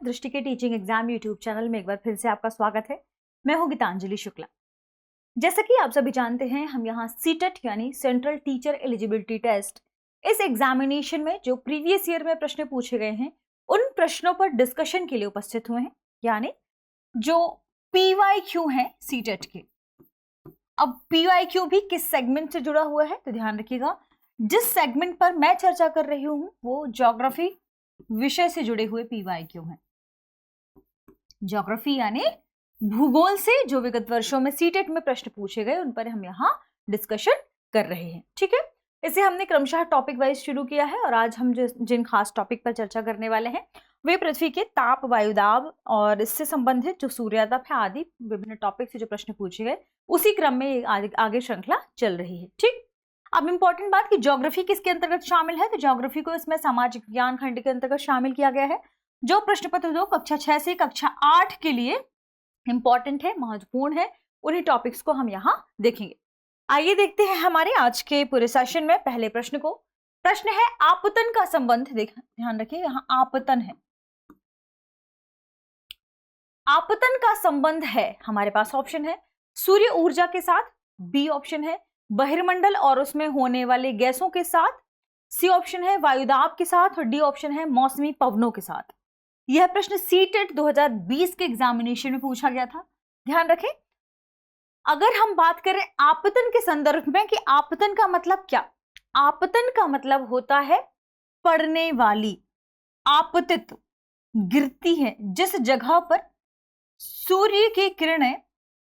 दृष्टि के teaching exam YouTube channel में एक बार फिर से आपका स्वागत है। मैं हूं गीतांजलि शुक्ला। जैसा कि आप सभी जानते हैं, हम यहाँ सीटेट यानी सेंट्रल टीचर एलिजिबिलिटी टेस्ट, इस एग्जामिनेशन में जो प्रीवियस ईयर में प्रश्न पूछे गए हैं उन प्रश्नों पर डिस्कशन के लिए उपस्थित हुए हैं, यानी जो PYQ है सीटेट के। अब PYQ भी किस सेगमेंट से जुड़ा हुआ है तो ध्यान रखिएगा, जिस सेगमेंट पर मैं चर्चा कर रही हूं वो ज्योग्राफी विषय से जुड़े हुए PYQ हैं। ज्योग्राफी यानी भूगोल से जो विगत वर्षों में सीटेट में प्रश्न पूछे गए उन पर हम यहाँ डिस्कशन कर रहे हैं। ठीक है, इसे हमने क्रमशः टॉपिक वाइज शुरू किया है और आज हम जिन खास टॉपिक पर चर्चा करने वाले हैं वे पृथ्वी के ताप, वायुदाब और इससे संबंधित जो सूर्यातप है आदि विभिन्न टॉपिक से जो प्रश्न पूछे गए उसी क्रम में आगे श्रृंखला चल रही है। ठीक, अब इंपॉर्टेंट बात कि ज्योग्राफी किसके अंतर्गत शामिल है, तो ज्योग्राफी को इसमें सामाजिक विज्ञान खंड के अंतर्गत शामिल किया गया है। जो प्रश्न पत्र 2 कक्षा 6 से कक्षा 8 के लिए इंपॉर्टेंट है, महत्वपूर्ण है, उन्हीं टॉपिक्स को हम यहाँ देखेंगे। आइए देखते हैं हमारे आज के पूरे सेशन में पहले प्रश्न को। प्रश्न है आपतन का संबंध। ध्यान रखिए, यहाँ आपतन है। आपतन का संबंध है, हमारे पास ऑप्शन है सूर्य ऊर्जा के साथ, बी ऑप्शन है बहिर्मंडल और उसमें होने वाले गैसों के साथ, सी ऑप्शन है वायुदाब के साथ और डी ऑप्शन है मौसमी पवनों के साथ। यह प्रश्न सीटेट 2020 के एग्जामिनेशन में पूछा गया था। ध्यान रखें, अगर हम बात करें आपतन के संदर्भ में कि आपतन का मतलब क्या, आपतन का मतलब होता है पड़ने वाली, आपतित गिरती है, जिस जगह पर सूर्य की किरणें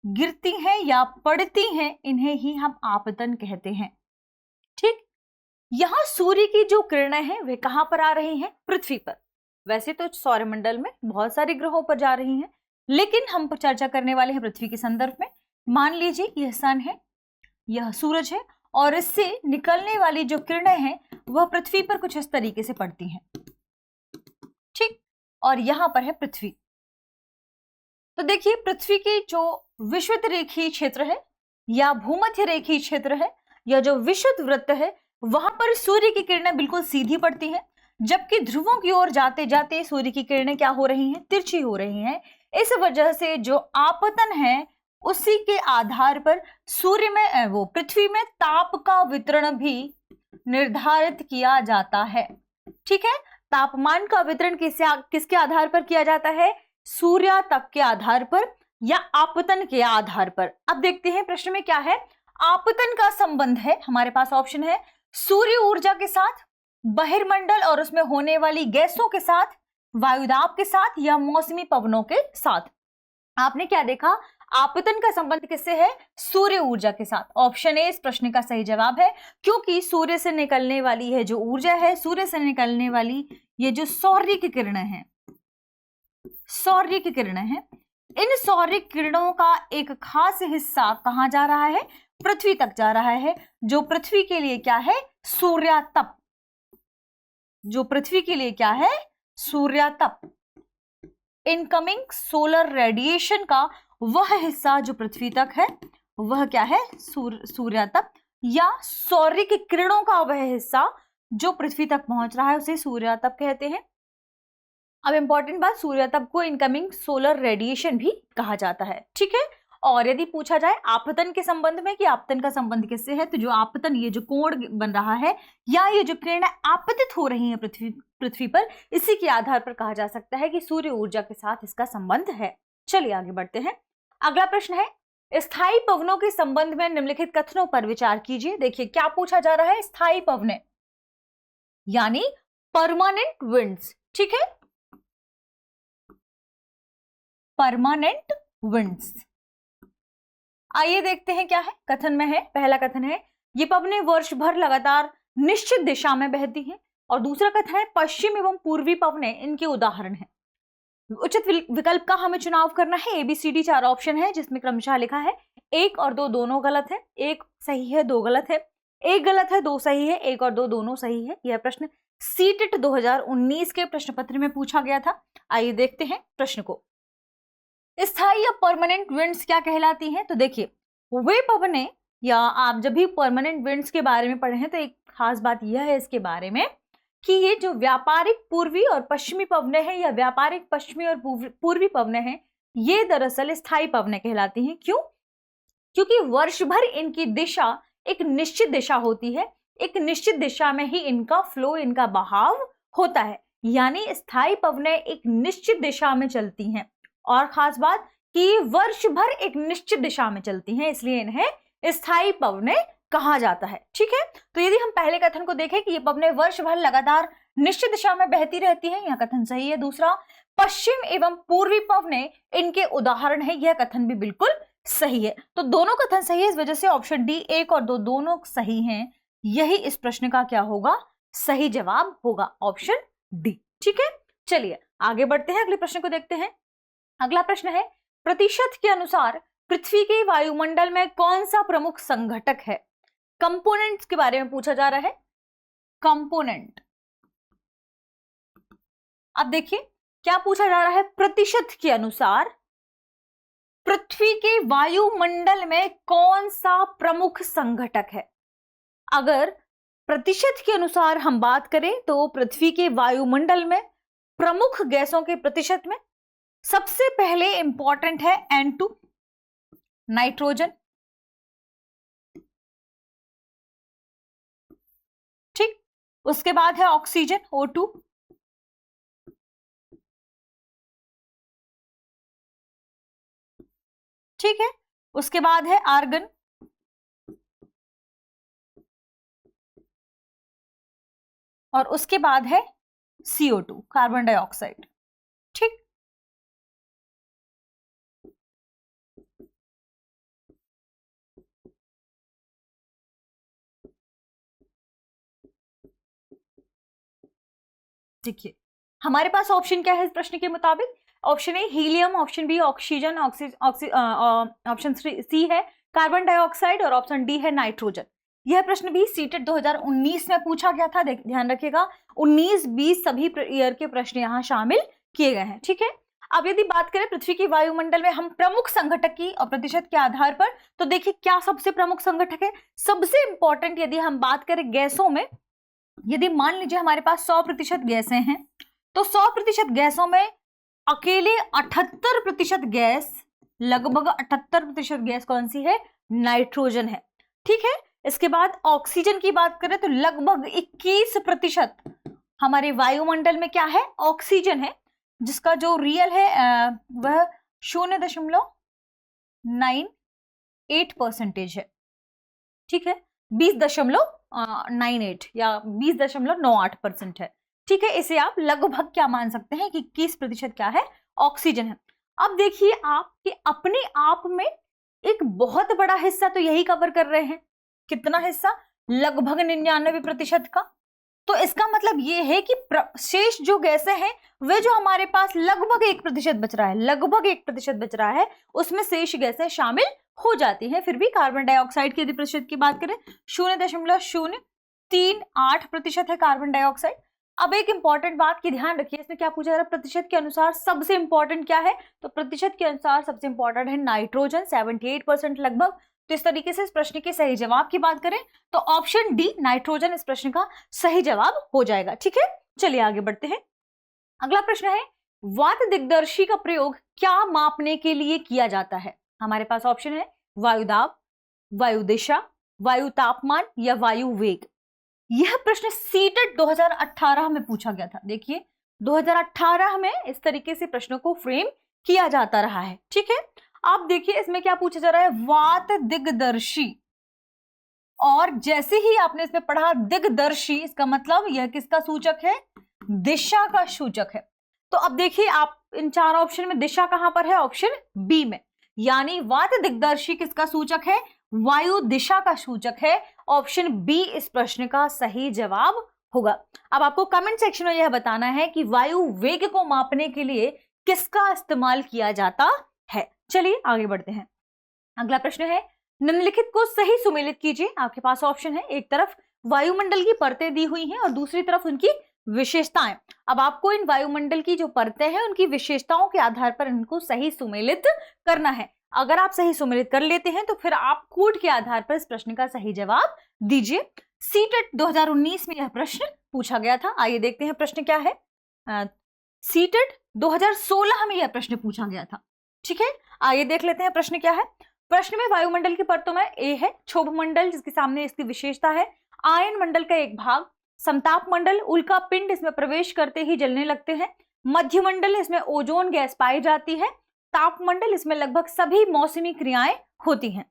गिरती हैं या पड़ती हैं इन्हें ही हम आपतन कहते हैं। ठीक, यहां सूर्य की जो किरणें हैं वे कहां पर आ रही हैं, पृथ्वी पर। वैसे तो सौरमंडल में बहुत सारे ग्रहों पर जा रही हैं, लेकिन हम चर्चा करने वाले हैं पृथ्वी के संदर्भ में। मान लीजिए यह सन है, यह सूरज है और इससे निकलने वाली जो किरणें हैं वह पृथ्वी पर कुछ इस तरीके से पड़ती हैं। ठीक, और यहां पर है पृथ्वी। तो देखिए, पृथ्वी की जो विषुवत रेखीय क्षेत्र है या भूमध्य रेखीय क्षेत्र है या जो विषुवत वृत्त है वहां पर सूर्य की किरणें बिल्कुल सीधी पड़ती हैं, जबकि ध्रुवों की ओर जाते जाते सूर्य की किरणें क्या हो रही हैं, तिरछी हो रही हैं। इस वजह से जो आपतन है उसी के आधार पर सूर्य में वो पृथ्वी में ताप का वितरण भी निर्धारित किया जाता है। ठीक है, तापमान का वितरण किसके आधार पर किया जाता है, सूर्यातप के आधार पर या आपतन के आधार पर। अब देखते हैं प्रश्न में क्या है। आपतन का संबंध है, हमारे पास ऑप्शन है सूर्य ऊर्जा के साथ, बहिर्मंडल और उसमें होने वाली गैसों के साथ, वायुदाब के साथ या मौसमी पवनों के साथ। आपने क्या देखा, आपतन का संबंध किससे है, सूर्य ऊर्जा के साथ। ऑप्शन ए इस प्रश्न का सही जवाब है, क्योंकि सूर्य से निकलने वाली है जो ऊर्जा है, सूर्य से निकलने वाली ये जो सौर्य की किरणें हैं, सौर्य की किरणें हैं, इन सौर्य किरणों का एक खास हिस्सा कहां जा रहा है, पृथ्वी तक जा रहा है, जो पृथ्वी के लिए क्या है, सूर्यातप। जो पृथ्वी के लिए क्या है, सूर्यातप। इनकमिंग सोलर रेडिएशन का वह हिस्सा जो पृथ्वी तक है वह क्या है, सूर्यातप, या सौर्य की किरणों का वह हिस्सा जो पृथ्वी तक पहुंच रहा है उसे सूर्यातप कहते हैं। अब इंपॉर्टेंट बात, सूर्यातप को इनकमिंग सोलर रेडिएशन भी कहा जाता है। ठीक है, और यदि पूछा जाए आपतन के संबंध में कि आपतन का संबंध किससे है, तो जो आपतन, ये जो कोण बन रहा है या ये जो किरणें आपतित हो रही हैं पृथ्वी पर, इसी के आधार पर कहा जा सकता है कि सूर्य ऊर्जा के साथ इसका संबंध है। चलिए आगे बढ़ते हैं। अगला प्रश्न है स्थायी पवनों के संबंध में निम्नलिखित कथनों पर विचार कीजिए। देखिए क्या पूछा जा रहा है, स्थायी पवनें यानी परमानेंट विंड्स। ठीक है, परमानेंट विंड्स। आइए देखते हैं क्या है, कथन में है। पहला कथन है ये पवनें वर्ष भर लगातार निश्चित दिशा में बहती हैं, और दूसरा कथन है पश्चिम एवं पूर्वी पवनें इनके उदाहरण हैं। उचित विकल्प का हमें चुनाव करना है। ABCD 4 ऑप्शन है जिसमें क्रमशः लिखा है 1 और 2 दोनों गलत है, 1 सही है 2 गलत है, 1 गलत है 2 सही है, 1 और 2 दोनों सही है। यह प्रश्न सीटेट 2019 के प्रश्न पत्र में पूछा गया था। आइए देखते हैं प्रश्न को। स्थायी या परमानेंट विंड्स क्या कहलाती हैं, तो देखिए वे पवनें, या आप जब भी परमानेंट विंड्स के बारे में पढ़े हैं तो एक खास बात यह है इसके बारे में कि ये जो व्यापारिक पूर्वी और पश्चिमी पवनें हैं या व्यापारिक पश्चिमी और पूर्वी पवनें हैं, ये दरअसल स्थायी पवनें कहलाती हैं। क्यों? क्योंकि वर्ष भर इनकी दिशा एक निश्चित दिशा होती है, एक निश्चित दिशा में ही इनका फ्लो, इनका बहाव होता है। यानी स्थायी पवनें एक निश्चित दिशा में चलती हैं, और खास बात कि वर्ष भर एक निश्चित दिशा में चलती हैं, इसलिए इन्हें स्थायी पवनें कहा जाता है। ठीक है, तो यदि हम पहले कथन को देखें कि ये पवनें वर्ष भर लगातार निश्चित दिशा में बहती रहती हैं, यह कथन सही है। दूसरा, पश्चिम एवं पूर्वी पवनें इनके उदाहरण है, यह कथन भी बिल्कुल सही है। तो दोनों कथन सही है, इस वजह से ऑप्शन डी 1 और 2 दोनों सही हैं। यही इस प्रश्न का क्या होगा? सही जवाब होगा ऑप्शन डी। ठीक है, चलिए आगे बढ़ते हैं, अगले प्रश्न को देखते हैं। अगला प्रश्न है, प्रतिशत के अनुसार पृथ्वी के वायुमंडल में कौन सा प्रमुख संघटक है? कंपोनेंट्स के बारे में पूछा जा रहा है। कंपोनेंट, अब देखिए क्या पूछा जा रहा है, प्रतिशत के अनुसार पृथ्वी के वायुमंडल में कौन सा प्रमुख संघटक है? अगर प्रतिशत के अनुसार हम बात करें तो पृथ्वी के वायुमंडल में प्रमुख गैसों के प्रतिशत में सबसे पहले इंपॉर्टेंट है N2 नाइट्रोजन, ठीक। उसके बाद है ऑक्सीजन O2, ठीक है। उसके बाद है आर्गन, और उसके बाद है CO2 कार्बन डाइऑक्साइड, ठीक। देखिए हमारे पास ऑप्शन क्या है इस प्रश्न के मुताबिक? Option A helium, option B oxygen, option C है कार्बन डाइऑक्साइड, और ऑप्शन डी है नाइट्रोजन। यह प्रश्न भी सीटेट 2019 में पूछा गया था, ध्यान रखिएगा 19-20 सभी ईयर के प्रश्न यहाँ शामिल किए गए हैं, ठीक है। अब यदि बात करें पृथ्वी के वायुमंडल में हम प्रमुख संघटक की और प्रतिशत के आधार पर, तो देखिए क्या सबसे प्रमुख संघटक है। सबसे इंपॉर्टेंट यदि हम बात करें गैसों में, यदि मान लीजिए हमारे पास 100% गैसें हैं, तो 100% गैसों में अकेले 78% गैस, लगभग 78% गैस कौन सी है? नाइट्रोजन है, ठीक है। इसके बाद ऑक्सीजन की बात करें तो लगभग 21% हमारे वायुमंडल में क्या है? ऑक्सीजन है, जिसका जो रियल है वह 0.98% है, ठीक है। 20.98 या 20.98% है, ठीक है। इसे आप लगभग क्या मान सकते हैं कि 21% क्या है? ऑक्सीजन है। अब देखिए आप कि अपने आप में एक बहुत बड़ा हिस्सा तो यही कवर कर रहे हैं। कितना हिस्सा? लगभग 99% का। तो इसका मतलब ये है कि शेष जो गैसें हैं वे जो हमारे पास लगभग 1% बच रहा है, लगभग 1% बच रहा है, उसमें शेष गैसें शामिल हो जाती हैं। फिर भी कार्बन डाइऑक्साइड की यदि प्रतिशत की बात करें 0.038% है कार्बन डाइऑक्साइड। अब एक इंपॉर्टेंट बात की ध्यान रखिए, इसमें क्या पूछा जा रहा है? प्रतिशत के अनुसार सबसे इंपॉर्टेंट क्या है? तो प्रतिशत के अनुसार सबसे इंपॉर्टेंट है नाइट्रोजन, 78% लगभग। तो इस तरीके से इस प्रश्न के सही जवाब की बात करें तो ऑप्शन डी नाइट्रोजन इस प्रश्न का सही जवाब हो जाएगा, ठीक है। चलिए आगे बढ़ते हैं। अगला प्रश्न है, वात दिग्दर्शी का प्रयोग क्या मापने के लिए किया जाता है? हमारे पास ऑप्शन है वायु दाब, वायु दिशा, वायु तापमान या वायु वेग। यह प्रश्न सीटेट 2018 में पूछा गया था। देखिए 2018 में इस तरीके से प्रश्नों को फ्रेम किया जाता रहा है, ठीक है। आप देखिए इसमें क्या पूछा जा रहा है? वात दिग्दर्शी, और जैसे ही आपने इसमें पढ़ा दिग्दर्शी, इसका मतलब यह किसका सूचक है? दिशा का सूचक है। तो अब देखिए आप इन चार ऑप्शन में दिशा कहां पर है? ऑप्शन बी में, यानी वात दिग्दर्शी किसका सूचक है? वायु दिशा का सूचक है। ऑप्शन बी इस प्रश्न का सही जवाब होगा। अब आपको कमेंट सेक्शन में यह बताना है कि वायु वेग को मापने के लिए किसका इस्तेमाल किया जाता है। चलिए आगे बढ़ते हैं। अगला प्रश्न है, निम्नलिखित को सही सुमेलित कीजिए। आपके पास ऑप्शन है, एक तरफ वायुमंडल की परतें दी हुई हैं और दूसरी तरफ उनकी विशेषताएं। अब आपको इन वायुमंडल की जो परतें हैं उनकी विशेषताओं के आधार पर इनको सही सुमेलित करना है। अगर आप सही सुमेलित कर लेते हैं तो फिर आप कोड के आधार पर इस प्रश्न का सही जवाब दीजिए। सीटेट 2019 में यह प्रश्न पूछा गया था। आइए देखते हैं प्रश्न क्या है। सीटेट 2016 में यह प्रश्न पूछा गया था। ठीक है, आइए देख लेते हैं प्रश्न क्या है। प्रश्न में वायुमंडल की परतों में ए है क्षोभ मंडल, जिसके सामने इसकी विशेषता है आयन मंडल का एक भाग, समताप मंडल, उल्का पिंड इसमें प्रवेश करते ही जलने लगते हैं, मध्यमंडल इसमें ओजोन गैस पाई जाती है, तापमंडल इसमें लगभग सभी मौसमी क्रियाएं होती हैं।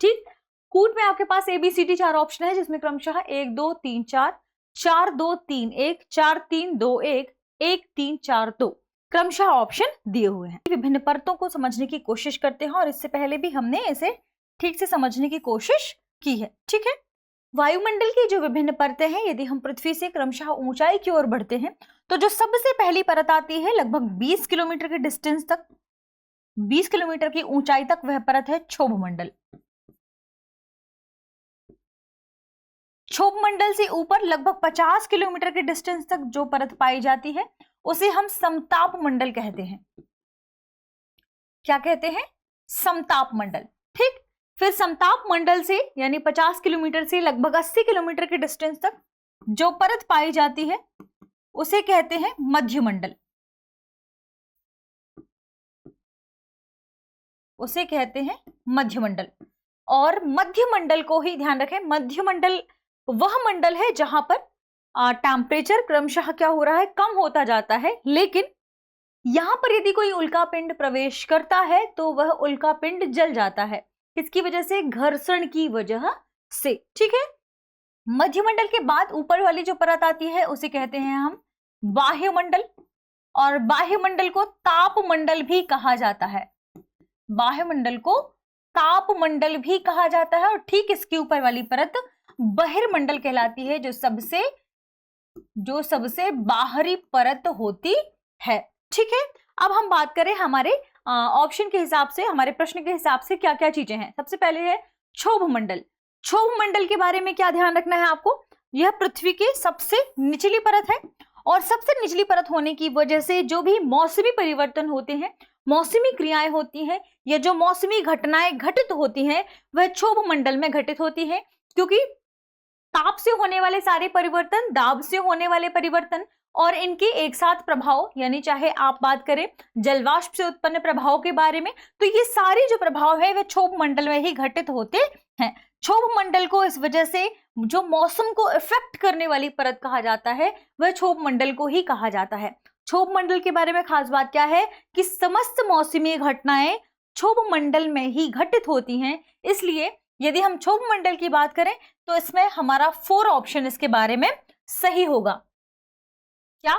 ठीक, कूट में आपके पास ABCD 4 ऑप्शन है, जिसमें क्रमशः 1 2 3 4, 4 2 3 1, 4 3 2 1, 1 3 4 2 क्रमशः ऑप्शन दिए हुए हैं। विभिन्न परतों को समझने की कोशिश करते हैं और इससे पहले भी हमने इसे ठीक से समझने की कोशिश की है। ठीक है, वायुमंडल की जो विभिन्न परतें हैं, यदि हम पृथ्वी से क्रमशः ऊंचाई की ओर बढ़ते हैं तो जो सबसे पहली परत आती है लगभग 20 किलोमीटर के डिस्टेंस तक, 20 किलोमीटर की ऊंचाई तक, वह परत है क्षोभ मंडल। क्षोभ मंडल से ऊपर लगभग 50 किलोमीटर के डिस्टेंस तक जो परत पाई जाती है उसे हम समताप मंडल कहते हैं। क्या कहते हैं? समताप मंडल। ठीक, फिर समताप मंडल से यानी 50 किलोमीटर से लगभग 80 किलोमीटर के डिस्टेंस तक जो परत पाई जाती है उसे कहते हैं मध्यमंडल। उसे कहते हैं मध्यमंडल। और मध्यमंडल को ही ध्यान रखें, मध्यमंडल वह मंडल है जहां पर टेम्परेचर क्रमशः क्या हो रहा है, कम होता जाता है, लेकिन यहां पर यदि कोई उल्का पिंड प्रवेश करता है तो वह उल्का पिंड जल जाता है। किसकी वजह से? घर्षण की वजह से। ठीक है, मध्यमंडल के बाद ऊपर वाली जो परत आती है उसे कहते हैं हम बाह्यमंडल, और बाह्यमंडल को तापमंडल भी कहा जाता है। बाह्यमंडल को तापमंडल भी कहा जाता है। और ठीक इसके ऊपर वाली परत बहिर्मंडल कहलाती है, जो सबसे बाहरी परत होती है। ठीक है, अब हम बात करें हमारे ऑप्शन के हिसाब से, हमारे प्रश्न के हिसाब से क्या क्या चीजें हैं। सबसे पहले है क्षोभ मंडल। क्षोभ मंडल के बारे में क्या ध्यान रखना है आपको? यह पृथ्वी की सबसे निचली परत है, और सबसे निचली परत होने की वजह से जो भी मौसमी परिवर्तन होते हैं, मौसमी क्रियाएं होती हैं, या जो मौसमी घटनाएं घटित होती हैं, वह क्षोभ मंडल में घटित होती हैं। क्योंकि ताप से होने वाले सारे परिवर्तन, दाब से होने वाले परिवर्तन और इनके एक साथ प्रभाव, यानी चाहे आप बात करें जलवाष्प से उत्पन्न प्रभाव के बारे में, तो ये सारे जो प्रभाव है वह क्षोभ मंडल में ही घटित होते हैं। क्षोभ मंडल को इस वजह से जो मौसम को इफेक्ट करने वाली परत कहा जाता है वह क्षोभ मंडल को ही कहा जाता है। क्षोभ मंडल के बारे में खास बात क्या है कि समस्त मौसमी घटनाएं क्षोभ मंडल में ही घटित होती हैं। इसलिए यदि हम क्षोभ मंडल की बात करें तो इसमें हमारा 4 ऑप्शन इसके बारे में सही होगा। क्या?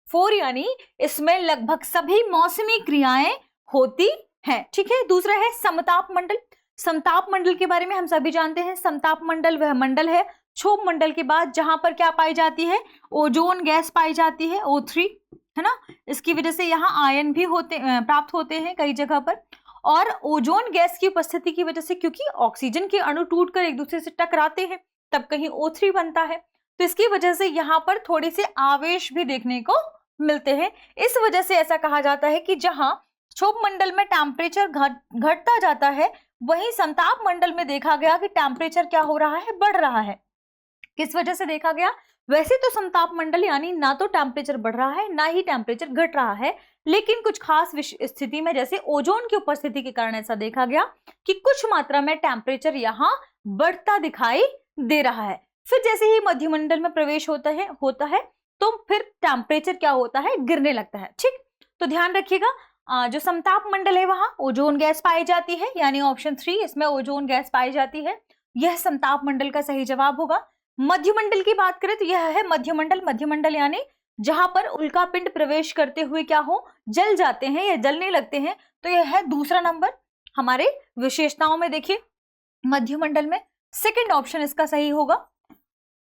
4 यानी इसमें लगभग सभी मौसमी क्रियाएं होती हैं। ठीक है, दूसरा है समताप मंडल। समताप मंडल के बारे में हम सभी जानते हैं, समताप मंडल वह मंडल है क्षोभ मंडल के बाद जहां पर क्या पाई जाती है? ओजोन गैस पाई जाती है, O3, है ना। इसकी वजह से यहाँ आयन भी प्राप्त होते हैं कई जगह पर। और ओजोन गैस की उपस्थिति की वजह से, क्योंकि ऑक्सीजन के अणु टूटकर एक दूसरे से टकराते हैं, तब कहीं O3 बनता है, तो इसकी वजह से यहाँ पर थोड़ी सी आवेश भी देखने को मिलते हैं। इस वजह से ऐसा कहा जाता है कि जहां क्षोभ मंडल में टेम्परेचर घटता जाता है, वहीं समताप मंडल में देखा गया कि टेम्परेचर क्या हो रहा है? बढ़ रहा है। किस वजह से देखा गया? वैसे तो समताप मंडल यानी ना तो टेम्परेचर बढ़ रहा है ना ही टेम्परेचर घट रहा है, लेकिन कुछ खास स्थिति में जैसे ओजोन की उपस्थिति के कारण ऐसा देखा गया कि कुछ मात्रा में टेम्परेचर यहाँ बढ़ता दिखाई दे रहा है। फिर जैसे ही मध्यमंडल में प्रवेश होता है तो फिर टेम्परेचर क्या होता है? गिरने लगता है। ठीक, तो ध्यान रखिएगा, जो समताप मंडल है वहां ओजोन गैस पाई जाती है, यानी ऑप्शन 3 इसमें ओजोन गैस पाई जाती है, यह समताप मंडल का सही जवाब होगा। मध्यमंडल की बात करें तो यह है मध्यमंडल। मध्यमंडल यानी जहां पर उल्का पिंड प्रवेश करते हुए क्या हो? जल जाते हैं या जलने लगते हैं, तो यह है दूसरा नंबर हमारे विशेषताओं में। देखिए मध्यमंडल में सेकंड ऑप्शन इसका सही होगा।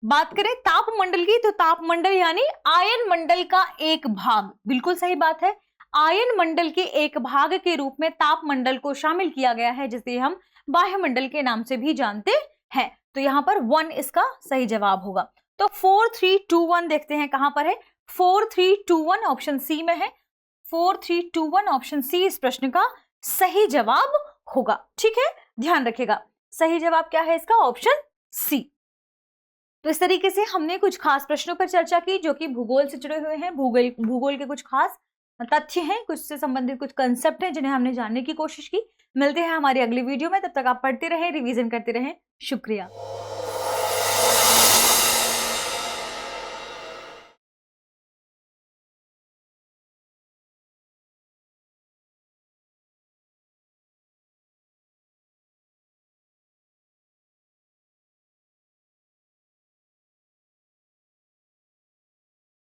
बात करें तापमंडल की, तो तापमंडल यानी आयन मंडल का एक भाग, बिल्कुल सही बात है। आयन मंडल के एक भाग के रूप में तापमंडल को शामिल किया गया है, जिसे हम बाह्यमंडल के नाम से भी जानते हैं। तो यहाँ पर 1 इसका सही जवाब होगा। तो 4 3 2 1 देखते हैं कहां पर है। 4 3 2 1 ऑप्शन सी में है। 4 3 2 1 ऑप्शन सी इस प्रश्न का सही जवाब होगा। ठीक है, ध्यान रखिएगा, सही जवाब क्या है इसका? Option C. तो इस तरीके से हमने कुछ खास प्रश्नों पर चर्चा की जो कि भूगोल से जुड़े हुए हैं। भूगोल के कुछ खास तथ्य हैं, कुछ से संबंधित कुछ कंसेप्ट हैं जिन्हें हमने जानने की कोशिश की। मिलते हैं हमारी अगली वीडियो में, तब तक आप पढ़ते रहें, रिवीजन करते रहें। शुक्रिया।